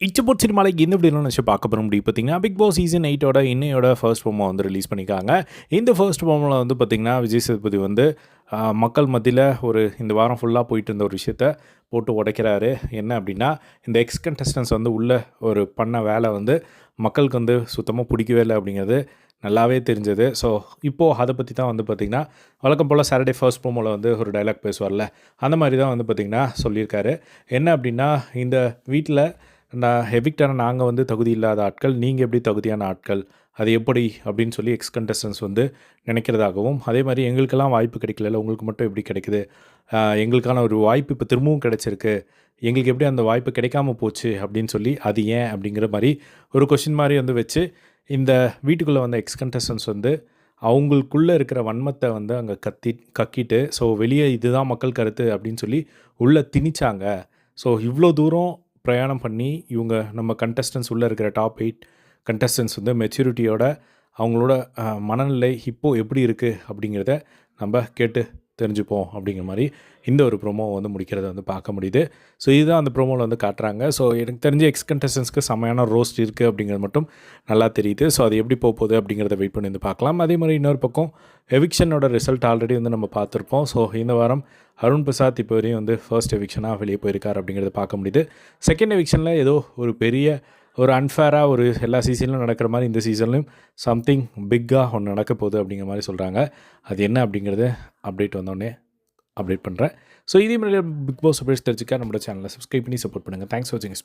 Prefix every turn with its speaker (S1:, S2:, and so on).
S1: இச்சபோட் சினிமாலைக்கு இந்த இப்படி நினச்சி பார்க்க போகிற முடியும் பார்த்தீங்கன்னா பிக் பாஸ் சீசன் 8ஓட இன்னையோட ஃபர்ஸ்ட் ப்ரோமோ வந்து ரிலீஸ் பண்ணியிருக்காங்க. இந்த ஃபர்ஸ்ட் ப்ரோமோவில் வந்து பார்த்திங்கன்னா விஜய் சேதுபதி வந்து மக்கள் மத்தியில் இந்த வாரம் ஃபுல்லாக போயிட்டு இருந்த ஒரு விஷயத்த போட்டு உடைக்கிறாரு. என்ன அப்படின்னா, இந்த எக்ஸ் கண்டஸ்டன்ஸ் வந்து உள்ளே பண்ண வேலை வந்து மக்களுக்கு வந்து சுத்தமாக பிடிக்கவே இல்லை அப்படிங்கிறது நல்லாவே தெரிஞ்சது. ஸோ இப்போது அதை பற்றி தான் வந்து பார்த்திங்கன்னா வழக்கம் போல் சாட்டர்டே ஃபர்ஸ்ட் ப்ரோமோவில் வந்து ஒரு டைலாக் பேசுவார்ல, அந்த மாதிரி தான் வந்து பார்த்திங்கன்னா சொல்லியிருக்காரு. என்ன அப்படின்னா, இந்த வீட்டில் எவிக்டான நாங்கள் வந்து தகுதி இல்லாத ஆட்கள், நீங்கள் எப்படி தகுதியான ஆட்கள், அது எப்படி அப்படின்னு சொல்லி எக்ஸ் கண்டஸ்டன்ஸ் வந்து நினைக்கிறதாகவும், அதே மாதிரி எங்களுக்கெல்லாம் வாய்ப்பு கிடைக்கல, உங்களுக்கு மட்டும் எப்படி கிடைக்குது, எங்களுக்கான ஒரு வாய்ப்பு இப்போ திரும்பவும் கிடைச்சிருக்கு, எங்களுக்கு எப்படி அந்த வாய்ப்பு கிடைக்காம போச்சு அப்படின்னு சொல்லி, அது ஏன் அப்படிங்கிற மாதிரி ஒரு கொஷின் மாதிரி வந்து வச்சு, இந்த வீட்டுக்குள்ளே வந்த எக்ஸ் கண்டஸ்டன்ஸ் வந்து அவங்களுக்குள்ளே இருக்கிற வன்மத்தை வந்து அங்கே கக்கிட்டு, ஸோ வெளியே இதுதான் மக்கள் கருத்து அப்படின்னு சொல்லி உள்ளே திணிச்சாங்க. ஸோ இவ்வளோ தூரம் பிரயாணம் பண்ணி இவங்க நம்ம கண்டஸ்டன்ஸ் உள்ளே இருக்கிற டாப் 8 கண்டஸ்டன்ஸ் வந்து மெச்சூரிட்டியோட அவங்களோட மனநிலை இப்போது எப்படி இருக்குது அப்படிங்கிறத நம்ம கேட்டு தெரிஞ்சுப்போம் அப்படிங்கிற மாதிரி இந்த ஒரு ப்ரோமோ வந்து முடிக்கிறத வந்து பார்க்க முடியுது. ஸோ இதுதான் அந்த ப்ரோமோவில் வந்து காட்டுறாங்க. ஸோ எனக்கு தெரிஞ்ச எக்ஸ் கண்டஸ்டன்ஸ்க்கு செமையான ரோஸ்ட் இருக்குது அப்படிங்கிறது மட்டும் நல்லா தெரியுது. ஸோ அது எப்படி போகுது அப்படிங்கிறத வெயிட் பண்ணி வந்து பார்க்கலாம். அதே மாதிரி இன்னொரு பக்கம் எவிக்ஷனோட ரிசல்ட் ஆல்ரெடி வந்து நம்ம பார்த்துருப்போம். ஸோ இந்த வாரம் அருண் பிரசாத் இப்போ வரையும் வந்து ஃபர்ஸ்ட் எவிக்ஷனாக வெளியே போயிருக்கார் அப்படிங்கிறத பார்க்க முடியுது. செகண்ட் எவிக்ஷனில் ஏதோ ஒரு பெரிய அன்ஃபேராக எல்லா சீசன்லையும் நடக்கிற மாதிரி இந்த சீசன்லையும் சம்திங் பிக்காக ஒன்று நடக்க போகுது அப்படிங்கிற மாதிரி சொல்கிறாங்க. அது என்ன அப்படிங்கிறத அப்டேட் வந்தோடனே அப்டேட் பண்ணுறேன். ஸோ இதே மாதிரி பிக் பாஸ் அப்டேட்ஸ் தெரிஞ்சுக்க நம்மளோட சேனலை சப்ஸ்கிரைப் பண்ணி சப்போர்ட் பண்ணுங்கள். தேங்க்ஸ் ஃபார் வாட்சிங்.